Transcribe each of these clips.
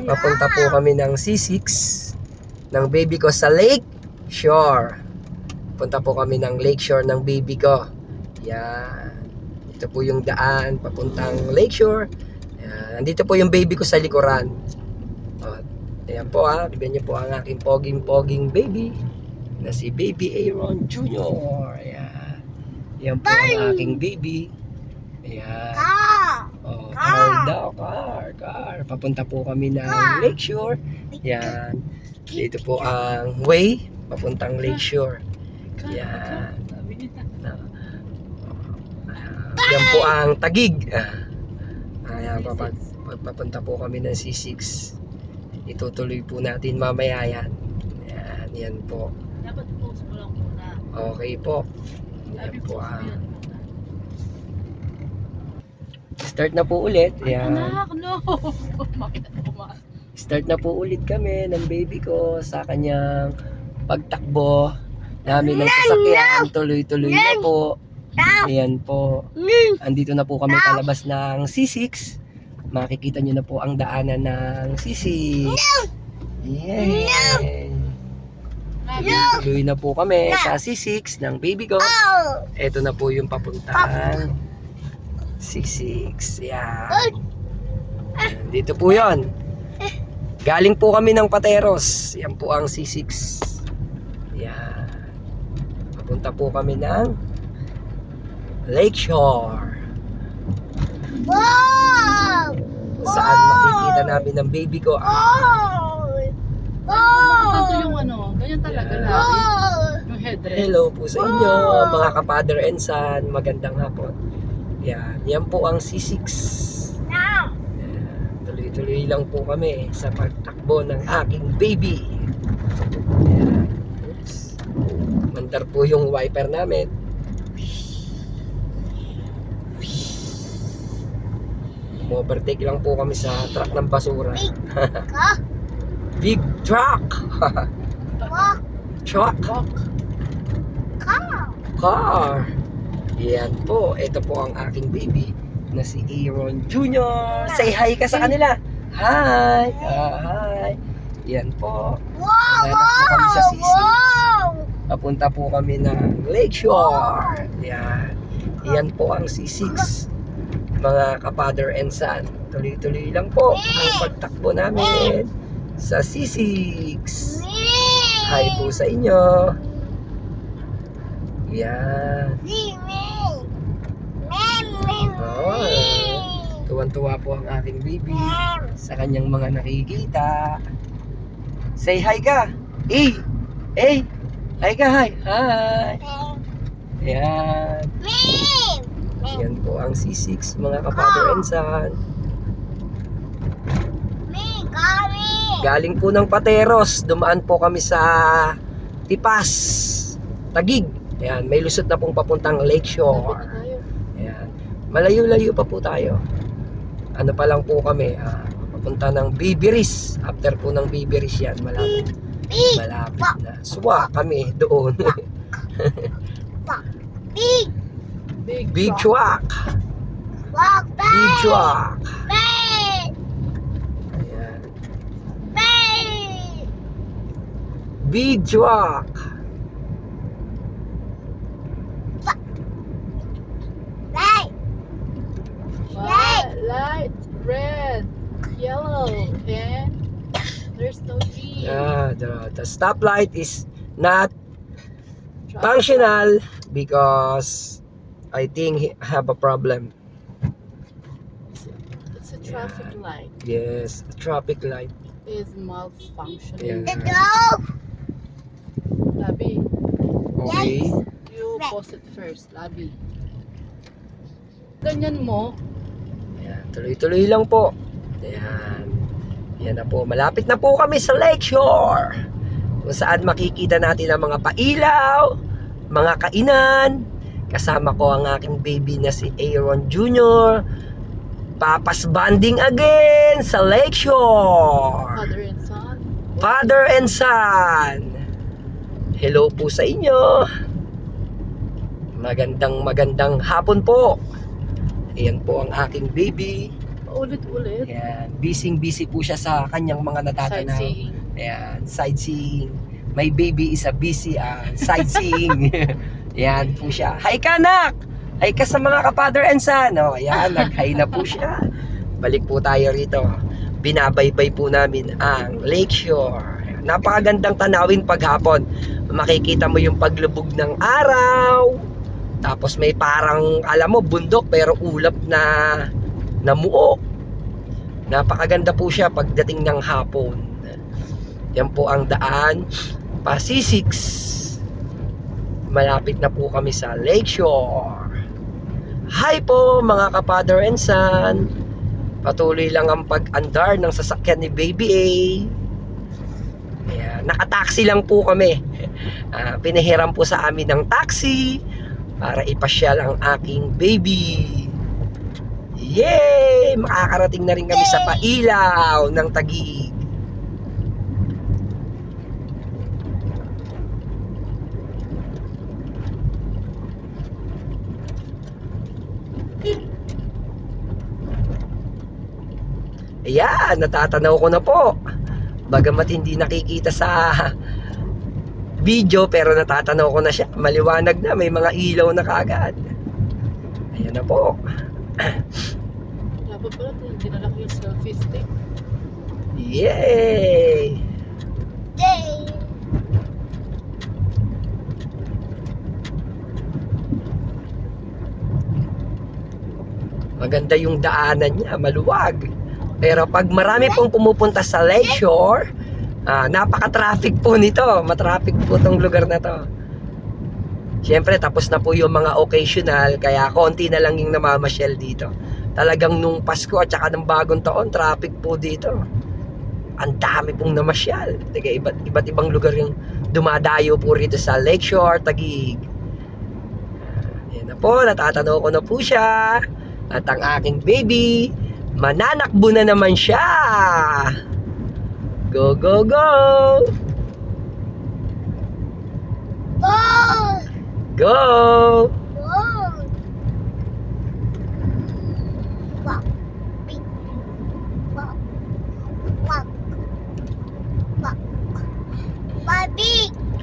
Papunta po kami ng C6 ng baby ko sa Lake Shore. Punta po kami ng Lake Shore ng baby ko. Yan. Ito po yung daan papuntang Lake Shore. Yan. Nandito po yung baby ko sa likuran. O, ayan po ha. Tignan niyo po ang aking poging baby na si Baby Aaron Jr. Ayan. Yan po ang aking baby. Ayan. Oh, car. Papunta po kami ng Lakeshore. Yan. Dito po ang way papuntang Lakeshore. Yan. Yan po ang Tagig. Ayan, papunta po kami ng C6. Itutuloy po natin mamaya yan. Yan po. Dapat post mo lang muna. Okay po. Yan po ang start na po ulit. Ayan. Anak, no! Start na po ulit kami ng baby ko sa kanyang pagtakbo namin ng sasakyan. Tuloy-tuloy na po. Ayan po. Andito na po kami palabas ng C6. Makikita nyo na po ang daanan ng C6. Yay! Tuloy na po kami sa C6 ng baby ko. Ito na po yung papuntang C6. Yan. Dito po yon. Galing po kami ng Pateros. Yan po ang C6. Yan. Papunta po kami ng Lakeshore. Saan makikita namin ng baby ko. Tanto yung ano, ganyan talaga lagi. Yung headdress. Hello po sa inyo, mga ka-father and son. Magandang hapon. Yan, yan po ang C6. Tuloy-tuloy lang po kami sa pagtakbo ng aking baby. Yan. Oops. Mandar po yung wiper namin. Overtake lang po kami sa truck ng basura. Big truck. Truck. Car. Yan po. Ito po ang aking baby na si Aaron Jr. Say hi ka sa kanila. Hi. Hi. Yan po. Hanap po kami sa C6. Papunta po kami ng Lakeshore. Yan. Yan po ang C6. Mga ka-father and son. Tuloy-tuloy lang po ang pagtakbo namin sa C6. Hi po sa inyo. Yan. Oh, tuwan-tuwa po ang aking baby sa kanyang mga nakikita. Say hi ka. Hey. Hi ka, hi. Hi. Yan. Yan po ang C6, mga ka-father and son. Galing po ng Pateros, dumaan po kami sa Tipas, Tagig. Ayan, may lusot na pong papuntang Lakeshore. Ayan. Malayo-layo pa po tayo. Ano pa lang po kami, papunta ng Bibiris. After po ng Bibiris yan, malapit na. Suwa kami doon. Big truck. Big truck. Ayan. Big truck. Light, red, yellow, and there's no green. Yeah, the stoplight is not functional because I think he have a problem. It's a traffic light. Yes, the traffic light. Is malfunctioning. Yeah. Labi, Okay. you post it first, Labi. Ganyan mo. Ayan, tuloy-tuloy lang po. Ayan. Yan na po. Malapit na po kami sa Lakeshore. Kung saan makikita natin ang mga pailaw, mga kainan. Kasama ko ang aking baby na si Aaron Jr. Papas banding again sa Lakeshore. Father and son. Father and son. Hello po sa inyo. Magandang hapon po. Ayan po ang aking baby. Paulit-ulit. Ayan, busy po siya sa kanyang mga natatanaw. Sightseeing. Ayan, sightseeing. My baby is a busy sightseeing. Ayan po siya. Hi ka, anak! Hi ka sa mga ka-father and son. Oh, ayan, nag-hi na po siya. Balik po tayo rito. Binabaybay po namin ang Lakeshore. Napakagandang tanawin paghapon. Makikita mo yung paglubog ng araw. Tapos may parang, alam mo, bundok pero ulap na namuo. Napakaganda po siya pagdating ng hapon. Yan po ang daan Pa-C6. Malapit na po kami sa Lakeshore. Hi po mga ka-father and son. Patuloy lang ang pag-andar ng sasakyan ni Baby A. Ayan, naka-taxi lang po kami. Pinahiram po sa amin ng taxi para ipasyal ang aking baby. Yay! Makakarating na rin kami sa Pailaw ng Taguig. Ayan, natatanaw ko na po. Bagamat hindi nakikita sa video, pero natatanaw ko na siya. Maliwanag na, may mga ilaw na kagad. Ayan na po. Dapat pala hindi na lang yung selfie stick. Yay! Maganda yung daanan niya, maluwag. Pero pag marami pong pumupunta sa Lakeshore, napaka-traffic po nito. Matraffic po tong lugar na to. Siyempre, tapos na po yung mga occasional, kaya konti na lang yung namamasyal dito. Talagang nung Pasko at saka ng bagong taon, traffic po dito. Ang dami pong namasyal. Taga iba't ibang lugar yung dumadayo po rito sa Lakeshore, Taguig. Yan na po, natatanaw ko na po siya. At ang aking baby, mananakbo na naman siya. Go, go, go! Go!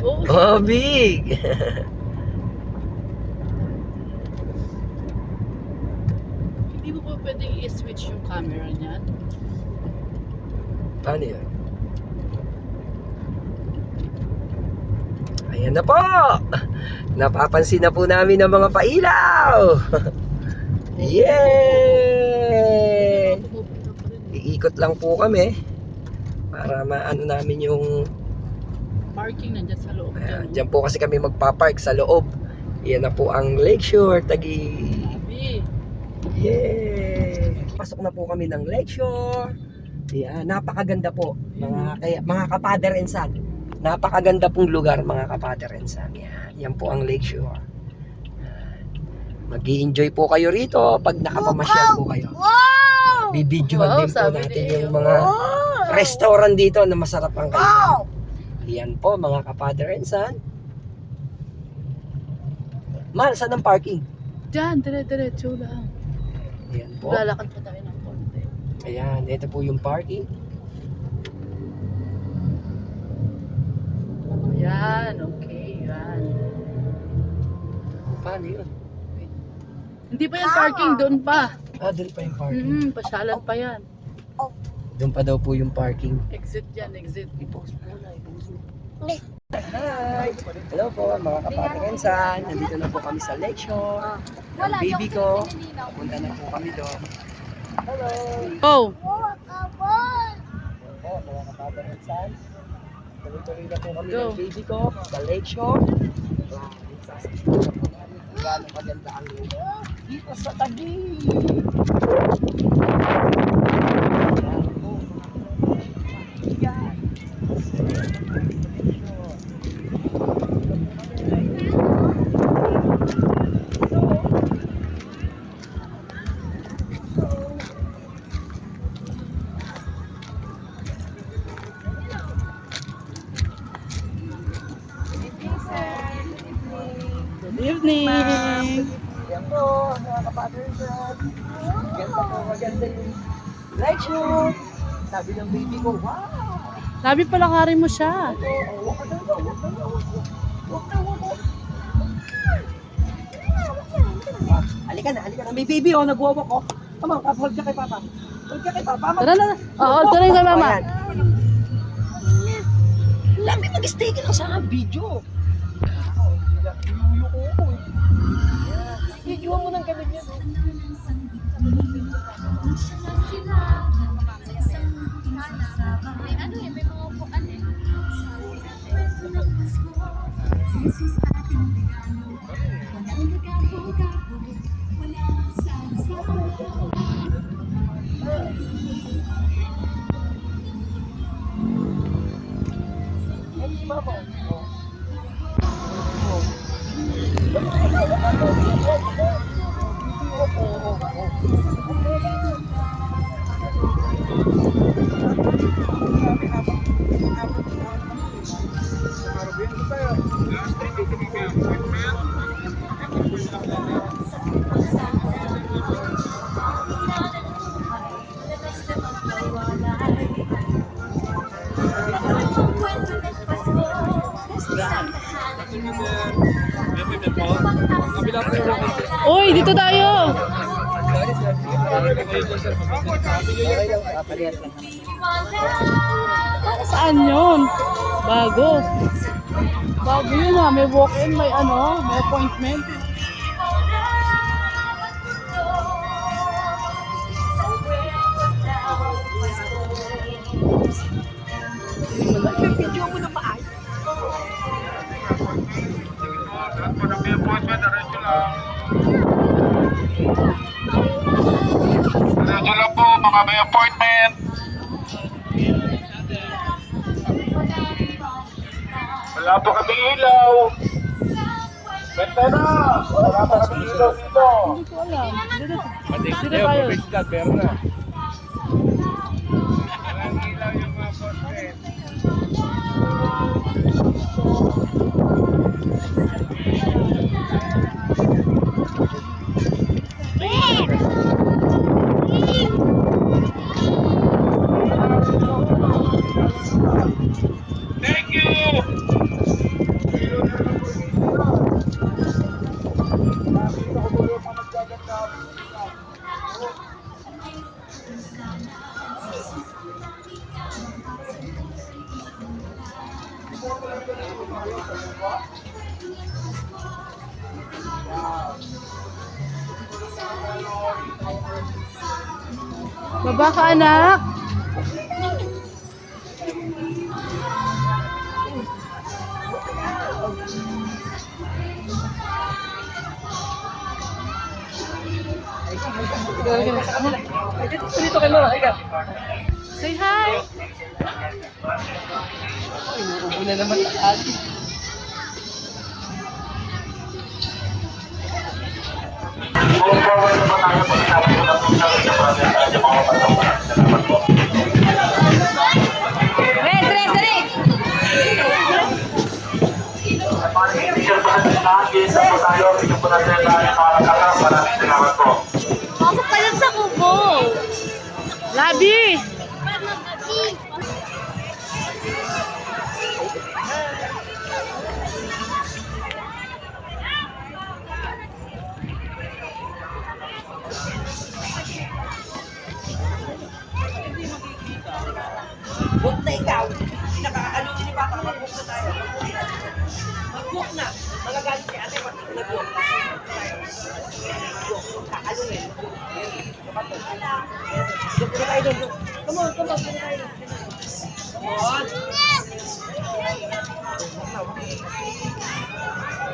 Oh, Oh, big! hindi mo ba pwedeng i-switch yung camera niyan? Paano yun? Ayan na po! Napapansin na po namin ang mga pailaw! Yay! Pumupunta pa rin. Iikot lang po kami para maano namin yung Parking nandiyan sa loob. dyan po kasi kami magpapark sa loob. Yan na po ang Lakeshore, Taguig. Grabe. Yay! Pasok na po kami ng Lakeshore. Yan, napakaganda po mga ka-father and son. Napakaganda pong lugar mga ka-father and son. Yan po ang Lakeshore. Mag-i-enjoy po kayo rito pag nakapamasyal po kayo. Bibidyohan Wow, din po sabi natin ni- yung mga restaurant dito na masarap ang kainan. Yan po mga ka-father and son. Mahal, saan ang parking? Diyan, dire-diretso lang. Yan po. Lalakad pa tayo ng konti. Ayan, ito po yung parking. Yan, okay, yan. Paano yun? Hindi pa yan parking, doon pa. Doon pa yung parking. Pasyalan pa yan. Doon pa daw po yung parking. Exit yan, exit. I-post mo na, i-post mo. Hi! Hello po mga kapatid and son. Nandito na po kami sa Lakeshore. Ang baby ko. Punta na po kami doon. Hello! Oh, Po, mga kapatid and son. Tuloy-tuloy na po kami Go. ng baby ko sa Lakeshore. Sasaksihan na po namin kung gaano maganda ang lugar dito sa Taguig. Ayan po. Yan. good evening. Yan po, mga kapatterson. Ganda po, maganda yung lecture. Sabi ng baby ko, wow! Labi palakarin mo siya. Halika na, halika na. May baby oh, nag-walk oh. Come on, hold ka kay Papa. Hold ka kay Papa. Tara na. Oo, tara kay mama. Ayan. Labi, mag-stay ka lang sa video. Video mo ng ganun yan. Uy, dito tayo. Saan yun? Bago. Bago yun ha. May walk-in, may ano, may appointment. Video mo na maayos. Diretso lang po, mga may appointment. Wala po kami ilaw. Benta na! Wala po kami ilaw dito. Hindi ko alam. Dito tayo. Meron na. Walang ilaw yung mga appointment. Thank you! Baba ka, anak. Dito kay Mama, halika. Say hi. Inuubo na naman ang ali. Kung forward naman tayo, pagkatapos ko na po sa process tayo mga kapatid. Salamat po. Teacher po natin natin, sa po tayo, teacher po natin tayo mga nakakap. Maraming salamat po. Pasok ka lang sa kubo. Labi. Book na ikaw. Nakakaano ni Papa, mag-book na tayo. Mag-book na. Magagalit si ate, mag-book. Kakaluin. Book na tayo doon. Come on, come on. Come on.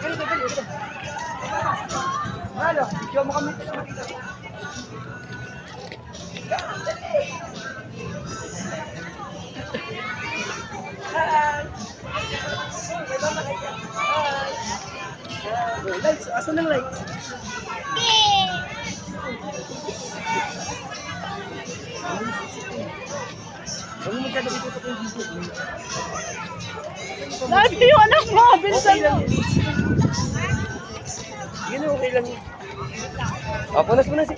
Ganito, ganito. Halo, show mo kami. Hi! Lights, asan ang lights? Huwag mo masyado itutok yung video. Labi yung anak mo. Bilisan mo. Yun okay lang. O, punas mo na si...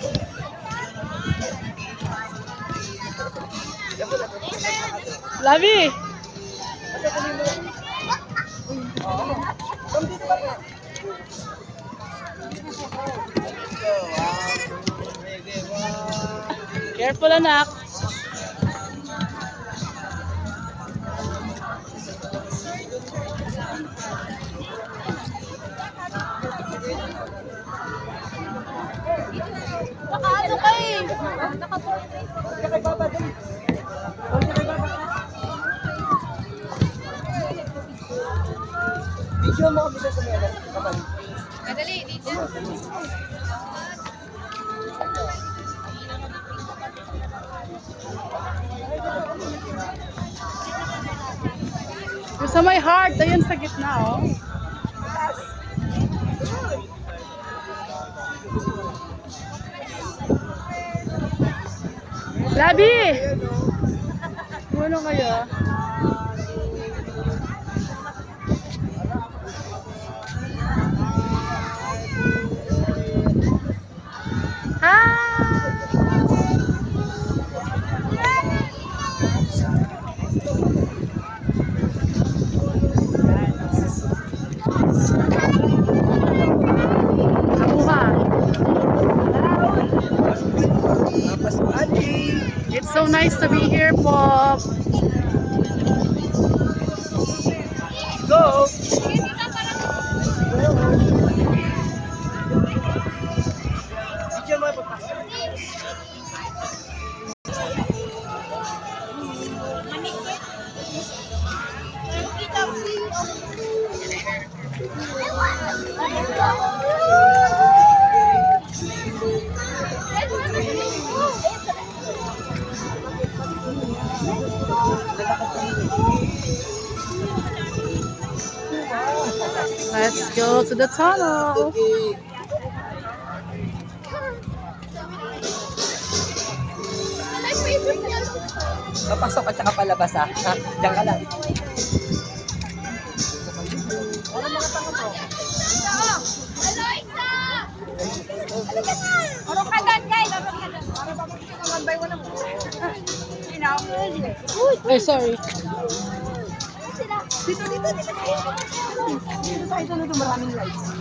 Labi! Careful, anak. Nakaano ka eh. Video mo kami sa mga kapag. Madali, dito. Yung sa may heart, ayun sa gitna, oh. Labi! Ano kayo? It's so nice to be here, Pop. Go! Video mo pagpasok. Let's go to the tunnel. Papasok at saka palabas ha. Ha? Diyan ka lang. Laro ka doon, guys. Laro ka doon. Para ba one by one ang Ay, sorry. Dito. Dito tayo doon maraming lights.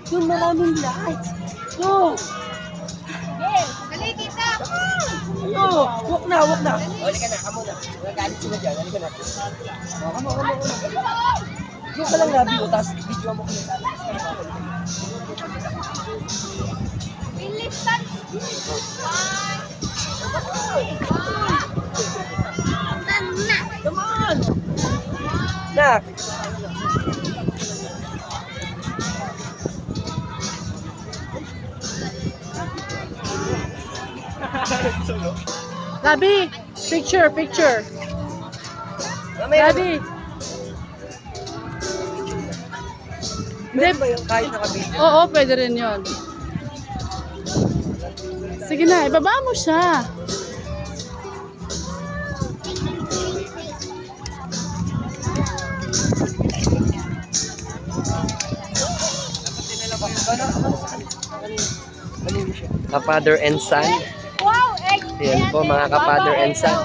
Yung maraming lights. Go! Dali, kita. Oh, walk na. Halika na, kamo na. Nagalit sila dyan. Halika na. Oh, kamo. Yung ka lang nabi mo, tapos video mo ko na. Bilisan. Come on! Nak! Labi! Picture! Labi! Hindi ba yung kahit naka-video? Oo, pwede rin yun. Sige na, ibaba mo siya. Ka-father and son. Wow, egg. Yan po mga ka-father and son.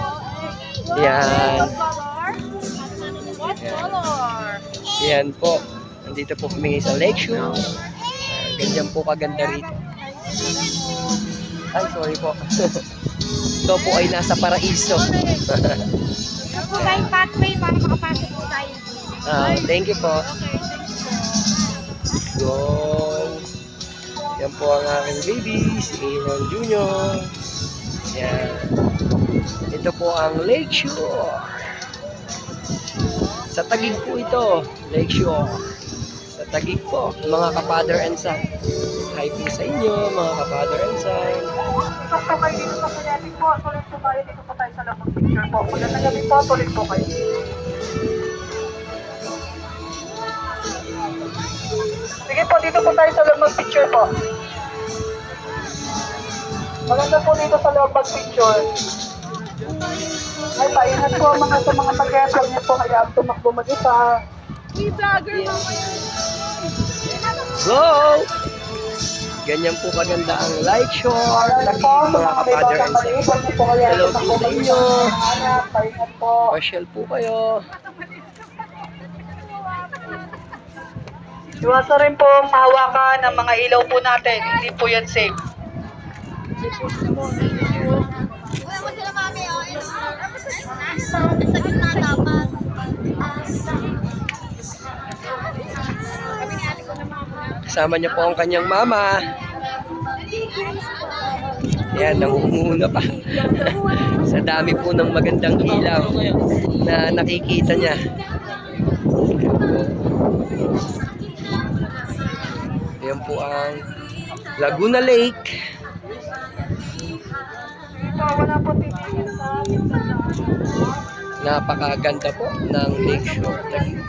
Yan. What color? Yan po. Nandito po kami sa lakeshore. Ganyan po kaganda rito. Ay, sorry po. Ito po ay nasa paraiso. Ito po tayong pathway para makapasok po tayo. Thank you po. Go. Yan po ang aking baby, si Aaron Jr. Yan. Ito po ang lakeshore. Sa Taguig po ito, lakeshore. Sa Taguig po, mga ka-father and son. Hi po sa inyo, mga ka-father and son. Ito po kayo dito sa Kinetic po. Tuloy po tayo dito po tayo sa loob ng picture po. Magandang gabi po. Tuloy po kayo. Sige po, dito po tayo sa loob ng picture po. Maganda po dito sa loob ng picture. Ay, paingat po mga sa mga mag-effort niyo po. Hayaan tumakbo mag-isa. Vlogger, mama. Go! Ganyan po kaganda ang Lakeshore, Ayan Taguig, po, sa mga mga may kapadre batang and maliit, sons. huwag niyo po kaya Hello po sa inyo. anak, paingat po. Pasyal po kayo. Iwasan rin po ang hawakan ng mga ilaw po natin. Hindi po yan safe. Wala mo sila mami, oh. Nasa gitna dapat. Kasama niyo po ang kanyang mama. Ayan, nangunguna pa. Sa dami po ng magandang ilaw na nakikita niya. Ayan po ang Laguna Lake. Wala po titigil sa Napakaganda po ng Lakeshore Taguig.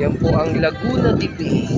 Yan po ang Laguna de Bay.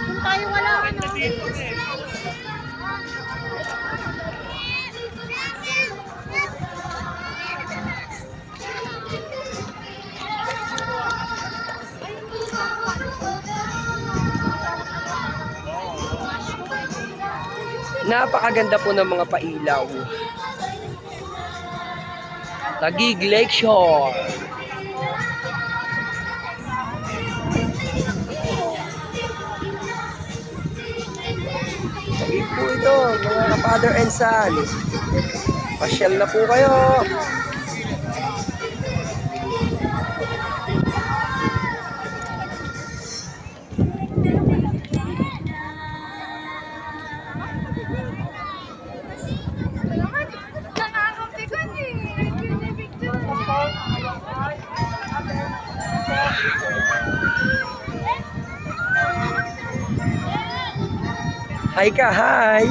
Kung tayo wala, ano? Napakaganda po ng mga pailaw. Taguig Lakeshore. Taguig po ito, mga father and son. Pasyal na po kayo. Nakakapigan eh. Picture. Hi ka, hi!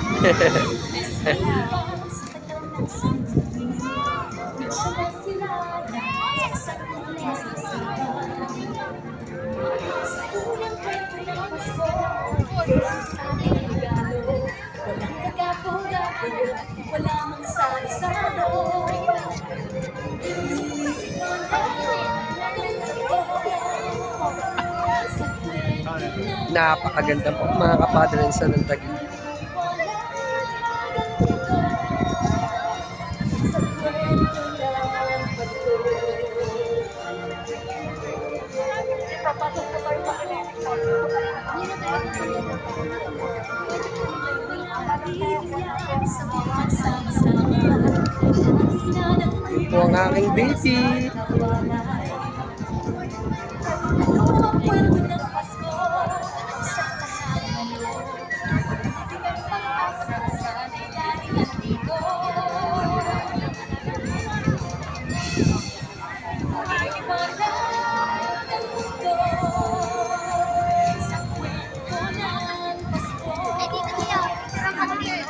Wala mang salo-salo. Napakaganda po mga kapadre and son ng Taguig. Ito po ang aking baby. Ay, dito siya. Parang ano din.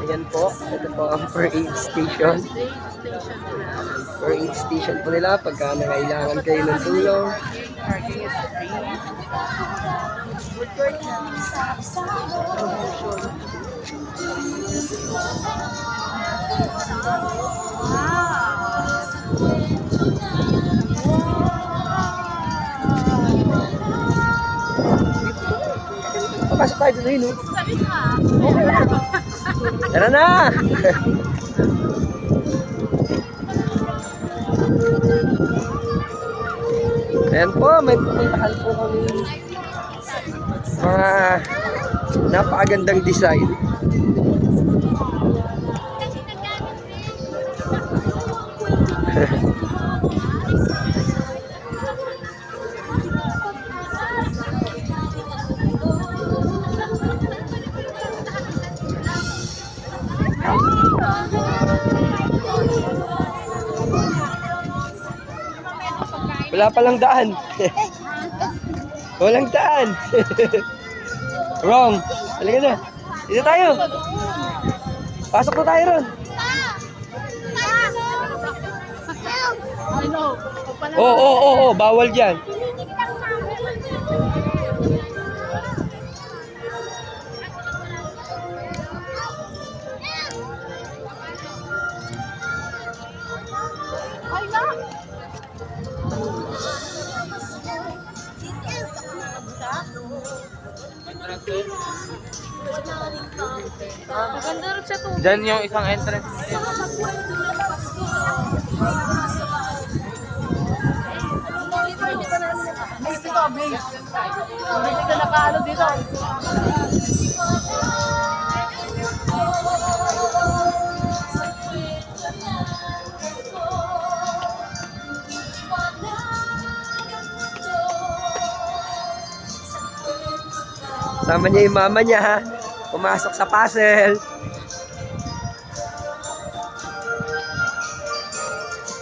Ayan po, ito po ang per aid station. Per aid station po nila pagka nangailangan kayo ng tulong. Parking is free. Papasok tayo doon, no? Tara na! Ayan po, may pupuntahan po kami mga napakagandang design. Wala palang daan. Walang daan. Wrong. Halika na. Dito tayo. Pasok na tayo ron. Oo, bawal dyan. Maganda rin siya to. Diyan yung isang entrance. Base ito, base. Hindi ka nakaano dito. Sama niya yung mama niya, ha? Pumasok sa puzzle.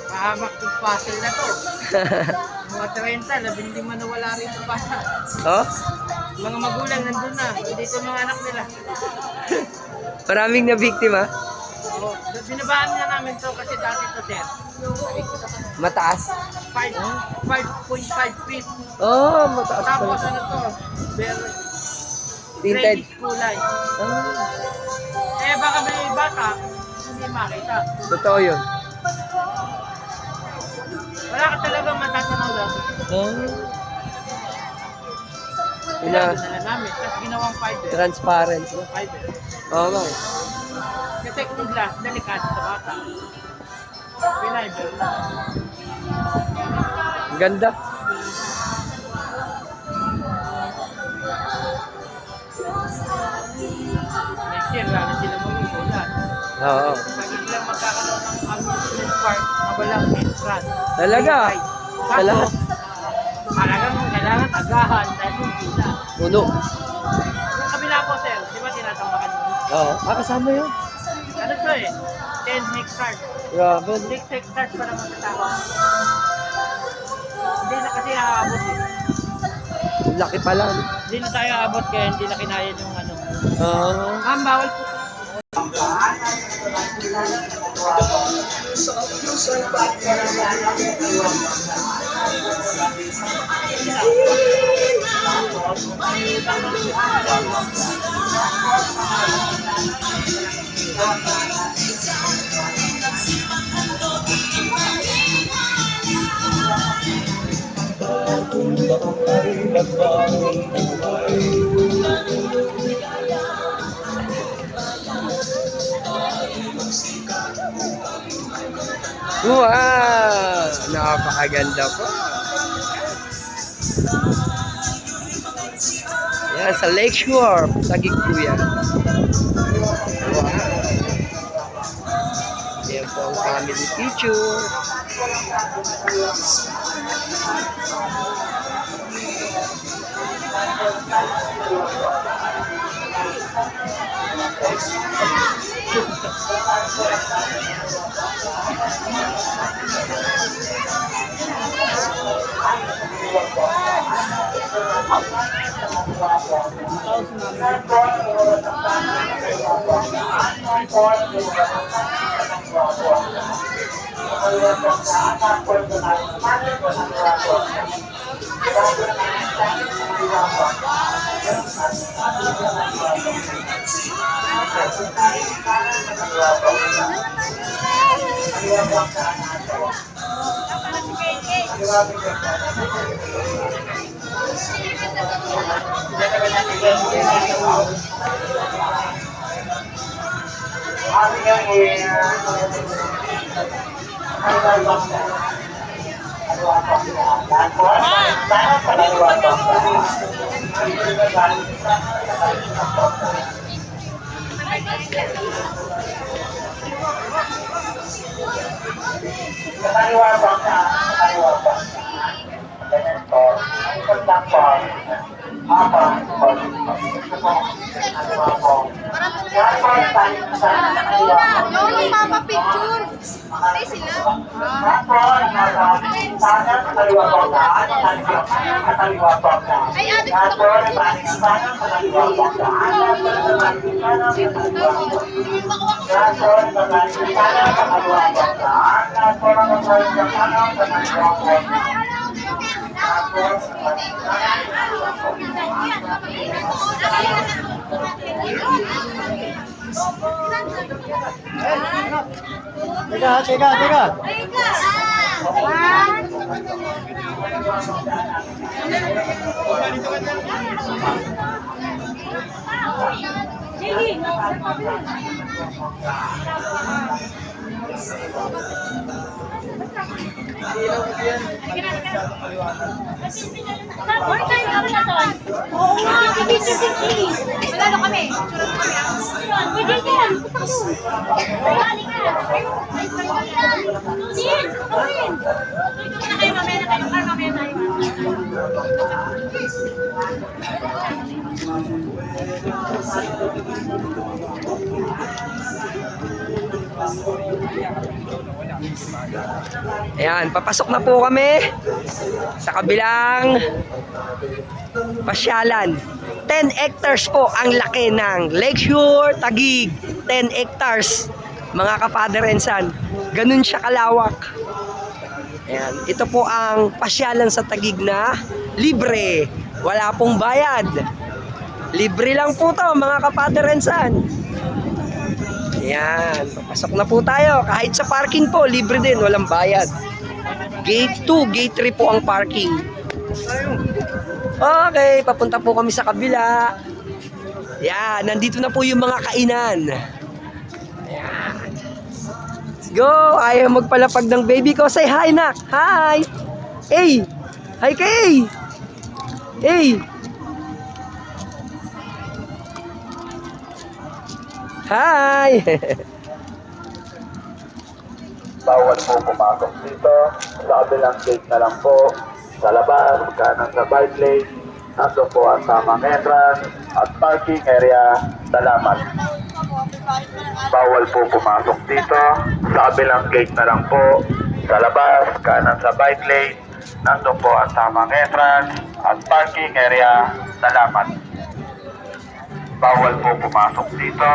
Pahamak yung puzzle na to. Mga 30, labing lima na wala rin yung puzzle. Oh? Mga magulang nandun na. Dito mga anak nila. Maraming na biktima. Oh, binabaan nga namin to kasi dati to, sir. Mataas. 5.5 feet. Oh, mataas Tapos pala. ano to? Very Tinted. reddish kulay. Ah, Eh baka may bata, hindi makita. totoo yun. Wala ka talagang matatanaw daw. Ina, Dinala namin. Tapos ginawang fiber. transparent. No? Fiber. Oo nga. eh. Kasi kung glass, delikado sa bata. Fiber. Ang ganda. Next year, wala sila magugulat. Oo. Pagiging lang magkakaroon ng amusement park na walang entrance. Talaga? Sa lahat? Talagang kailangan agahan dahil yung pila. Puno. Yung kabila po, sir, di ba tinatambakan mo? Oo. Ah, kasama yun. Ano to eh? 10 hectares. Grabe. 6 hectares pa naman sa tao. Hindi na kasi aabot eh. Ang laki pala. No? Hindi na tayo aabot kaya hindi na kinayan yung ano. Oo. Ma'am, bawal po. Wow! Napakaganda po. Yan, sa Lakeshore. Tagig po yan. Wow. Yan po ang family picture. Yung magpapapicture. Patay sila. Ay, ate ko ito. Teka. Oo nga, picture din. Wala na kami. Pwede yan. Ayan, papasok na po kami sa kabilang pasyalan. 10 hectares po ang laki ng Lakeshore Taguig. 10 hectares, mga kapader and son. Ganun siya kalawak. Ayan, ito po ang pasyalan sa Taguig na libre. Wala pong bayad. Libre lang po to, mga kapader and son. Ayan, papasok na po tayo. Kahit sa parking po, libre din, walang bayad. Gate 2, gate 3 po ang parking. Okay, papunta po kami sa kabila. Ayan, nandito na po yung mga kainan. Ayan. Let's go! Ayaw magpalapag ng baby ko. Say hi, nak! Hi! Hey! Hi, Kay! Hey! Hi! Bawal po pumasok dito. Sa kabilang gate na lang po. Sa labas, kanan sa bike lane. Nandun po ang tamang entrance at parking area. Salamat. Bawal po pumasok dito. Sa kabilang gate na lang po. Sa labas, kanan sa bike lane. Nandun po ang tamang entrance at parking area. Salamat. Bawal po pumasok dito.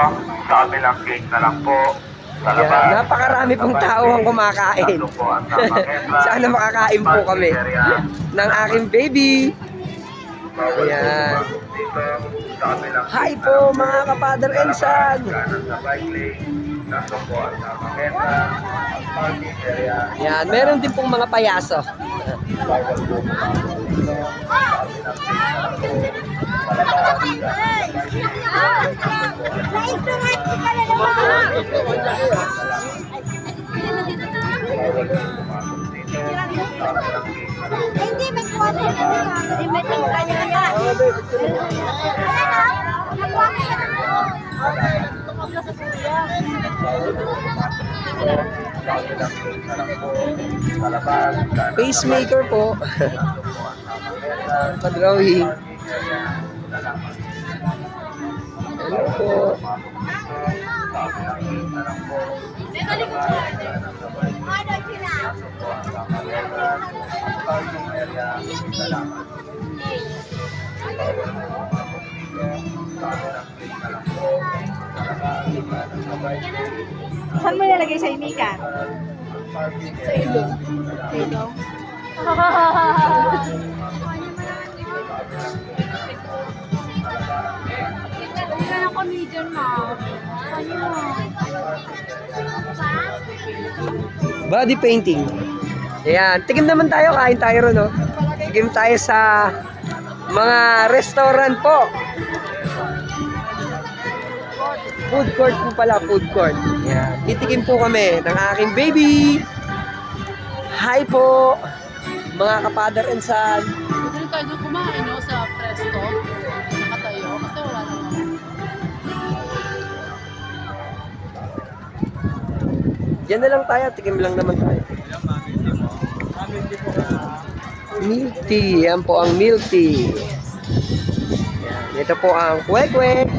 Sa kabilang gate na lang po. Sa Ayan, labas, napakarami pong tao ang kumakain. nandun po ang tamang entrance. Sana makakain po kami Parking area. ng aking baby. Bawal Ayan. po pumasok dito. Sa kabilang Hi gate po, na lang mga kapader and son. kanan sa bike lane. Nandun po ang tamang entrance at parking area. Yan, meron din pong mga payaso. Bawal po pumasok dito. Sa kabilang gate na lang po. Sa labas, kanan sa bike lane. Bawal po pumasok dito. Sa kabilang gate na lang po. Hindi, may kuwate na nila. May tingka niya na. Pacemaker po. Pa-drawing. po. Ano sila? Saan mo nilagay sa imikan? Sa ilong. Ilong. Hindi ka ng comedian mo. Body painting. Ayan. Tigim naman tayo. Kain tayo ron, no? Tigim tayo sa mga restaurant po. Food court po pala. Food court. Ayan. Titikim po kami ng aking baby. Hi po. Mga kapadar and son. Pwede rin tayo doon kumain, no? Sa presto. Nakatayo. Kasi wala naman. Diyan na lang tayo. Tikim lang naman tayo. Milk tea. Yan po ang milk tea. Yan. Ito po ang kwek-kwek.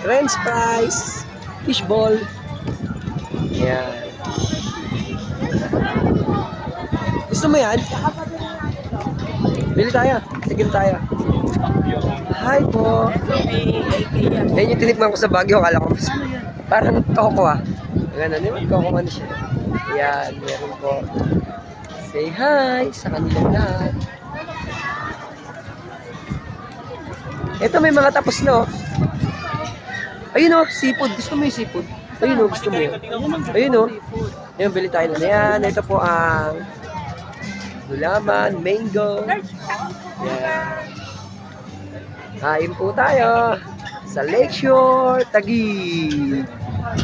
French fries. Fishball. Yan. Gusto mo yan? Bili tayo. Tikim tayo. Hi po. Yan yung tinikman ko sa Baguio. Akala ko parang koko ah. Ganun yun. Koko man siya. Yan. Meron po. Say hi sa kanilang lahat. Ito may mga tapos no. Ayun o, seafood. Gusto mo yung seafood? Ayun o, gusto mo yun. Ayun o. Ayun, bili tayo na yan. Ito po ang gulaman, mango. Yan. Kain po tayo sa Lakeshore, Taguig.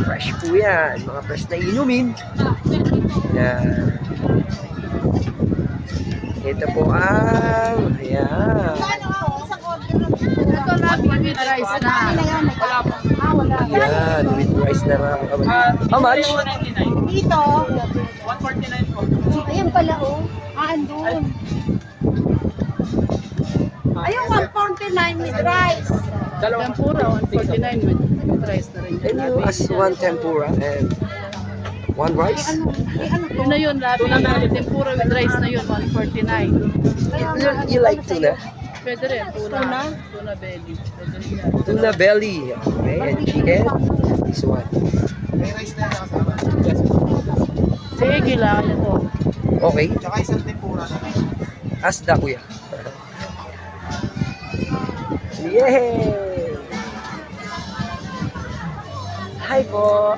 Fresh po yan. Mga fresh na inumin. Yan. Ito po ang, ayan. Ito labi with rice na. Ayan, with rice na ram. How much? Dito. 149 po. Ayan pala oh. Andun. Ayun, 149 with rice. Tempura, 149 with rice na rin. And you ask one tempura and one rice? Yun na yun, labi. Tempura with rice na yun, 149. You like tuna? Pwede rin, tuna. Tuna belly. Pwede rin yan. Tuna belly. Okay, and chicken. This one. Sige lang, ito. Okay. Tsaka isang tempura na. Asda kuya. Yay! Hi po.